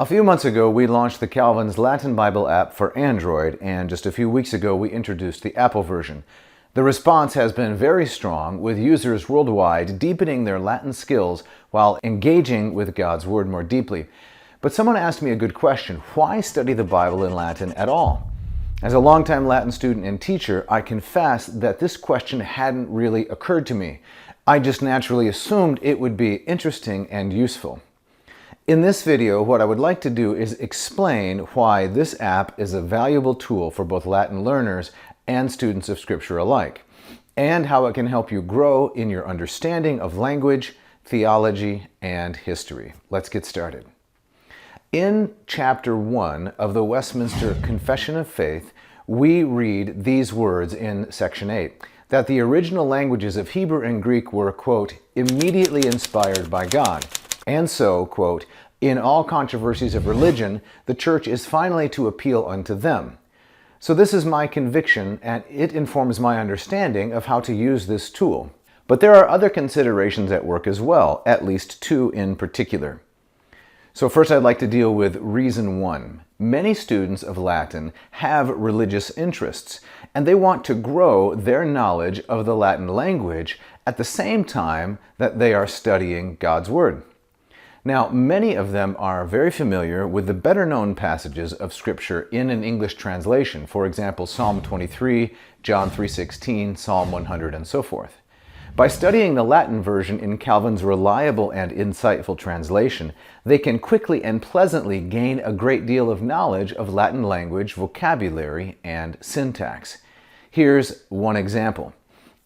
A few months ago, we launched the Calvin's Latin Bible app for Android, and just a few weeks ago, we introduced the Apple version. The response has been very strong, with users worldwide deepening their Latin skills while engaging with God's Word more deeply. But someone asked me a good question: why study the Bible in Latin at all? As a longtime Latin student and teacher, I confess that this question hadn't really occurred to me. I just naturally assumed it would be interesting and useful. In this video, what I would like to do is explain why this app is a valuable tool for both Latin learners and students of Scripture alike, and how it can help you grow in your understanding of language, theology, and history. Let's get started. In chapter 1 of the Westminster Confession of Faith, we read these words in section 8, that the original languages of Hebrew and Greek were, quote, immediately inspired by God. And so, quote, in all controversies of religion, the Church is finally to appeal unto them. So this is my conviction, and it informs my understanding of how to use this tool. But there are other considerations at work as well, at least two in particular. So first, I'd like to deal with reason one. Many students of Latin have religious interests, and they want to grow their knowledge of the Latin language at the same time that they are studying God's Word. Now, many of them are very familiar with the better-known passages of Scripture in an English translation, for example, Psalm 23, John 3:16, Psalm 100, and so forth. By studying the Latin version in Calvin's reliable and insightful translation, they can quickly and pleasantly gain a great deal of knowledge of Latin language, vocabulary, and syntax. Here's one example.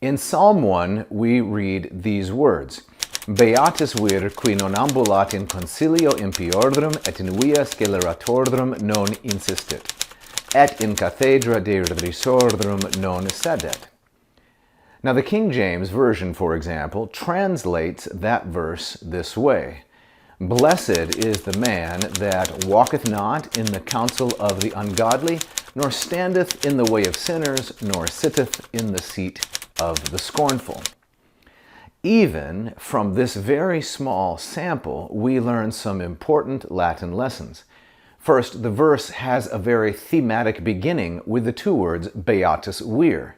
In Psalm 1, we read these words: Beatus vir qui non ambulat in concilio impiorum et in via sceleratorum non insistit, et in cathedra derisorum non sedet. Now the King James Version, for example, translates that verse this way: Blessed is the man that walketh not in the counsel of the ungodly, nor standeth in the way of sinners, nor sitteth in the seat of the scornful. Even from this very small sample, we learn some important Latin lessons. First, the verse has a very thematic beginning with the two words Beatus vir.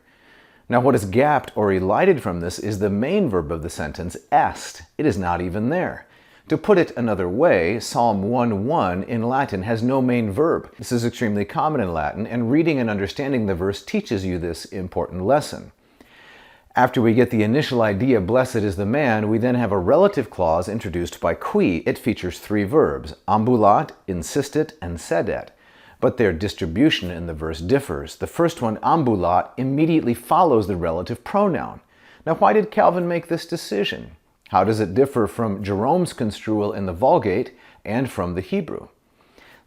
Now, what is gapped or elided from this is the main verb of the sentence, est. It is not even there. To put it another way, Psalm 1:1 in Latin has no main verb. This is extremely common in Latin, and reading and understanding the verse teaches you this important lesson. After we get the initial idea, blessed is the man, we then have a relative clause introduced by qui. It features three verbs, ambulat, insistit, and sedet. But their distribution in the verse differs. The first one, ambulat, immediately follows the relative pronoun. Now, why did Calvin make this decision? How does it differ from Jerome's construal in the Vulgate and from the Hebrew?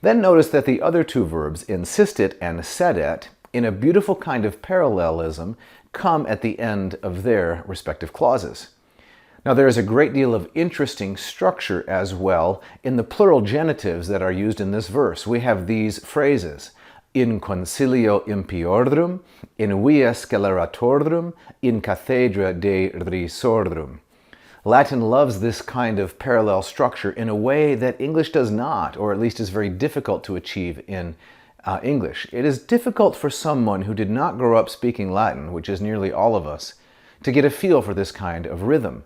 Then notice that the other two verbs, insistit and sedet, in a beautiful kind of parallelism, come at the end of their respective clauses. Now, there is a great deal of interesting structure as well in the plural genitives that are used in this verse. We have these phrases: in concilio impiorum, in via sceleratorum, in cathedra derisorum. Latin loves this kind of parallel structure in a way that English does not, or at least is very difficult to achieve in English. It is difficult for someone who did not grow up speaking Latin, which is nearly all of us, to get a feel for this kind of rhythm.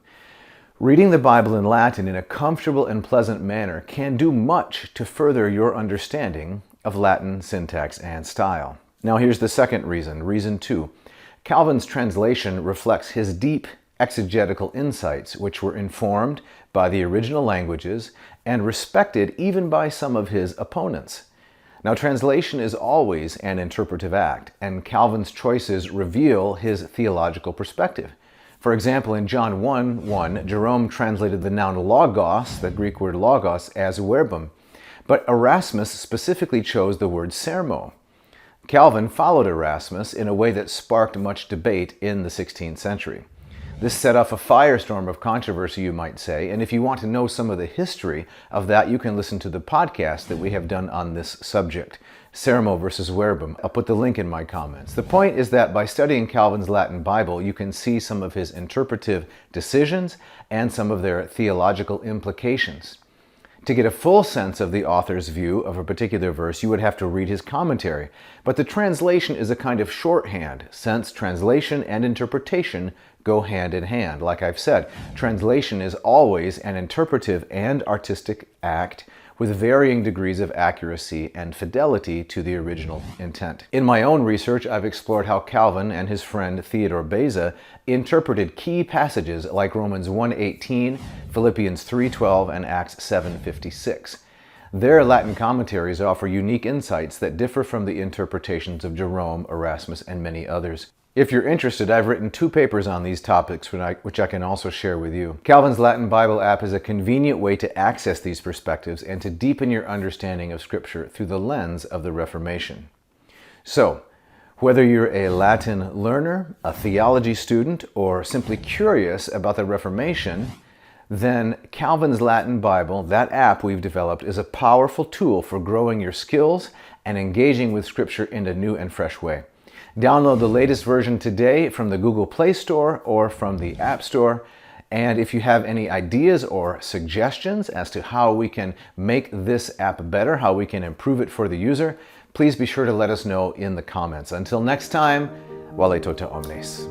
Reading the Bible in Latin in a comfortable and pleasant manner can do much to further your understanding of Latin syntax and style. Now here's the second reason, reason two. Calvin's translation reflects his deep exegetical insights, which were informed by the original languages and respected even by some of his opponents. Now, translation is always an interpretive act, and Calvin's choices reveal his theological perspective. For example, in John 1:1, Jerome translated the noun logos, the Greek word logos, as verbum, but Erasmus specifically chose the word sermo. Calvin followed Erasmus in a way that sparked much debate in the 16th century. This set off a firestorm of controversy, you might say, and if you want to know some of the history of that, you can listen to the podcast that we have done on this subject, Sermo versus Verbum. I'll put the link in my comments. The point is that by studying Calvin's Latin Bible, you can see some of his interpretive decisions and some of their theological implications. To get a full sense of the author's view of a particular verse, you would have to read his commentary. But the translation is a kind of shorthand, since translation and interpretation go hand in hand. Like I've said, translation is always an interpretive and artistic act with varying degrees of accuracy and fidelity to the original intent. In my own research, I've explored how Calvin and his friend Theodore Beza interpreted key passages like Romans 1:18, Philippians 3:12, and Acts 7:56. Their Latin commentaries offer unique insights that differ from the interpretations of Jerome, Erasmus, and many others. If you're interested, I've written 2 papers on these topics, which I can also share with you. Calvin's Latin Bible app is a convenient way to access these perspectives and to deepen your understanding of Scripture through the lens of the Reformation. So, whether you're a Latin learner, a theology student, or simply curious about the Reformation, then Calvin's Latin Bible, that app we've developed, is a powerful tool for growing your skills and engaging with Scripture in a new and fresh way. Download the latest version today from the Google Play Store or from the App Store. And if you have any ideas or suggestions as to how we can make this app better, how we can improve it for the user, please be sure to let us know in the comments. Until next time, vale tota omnes.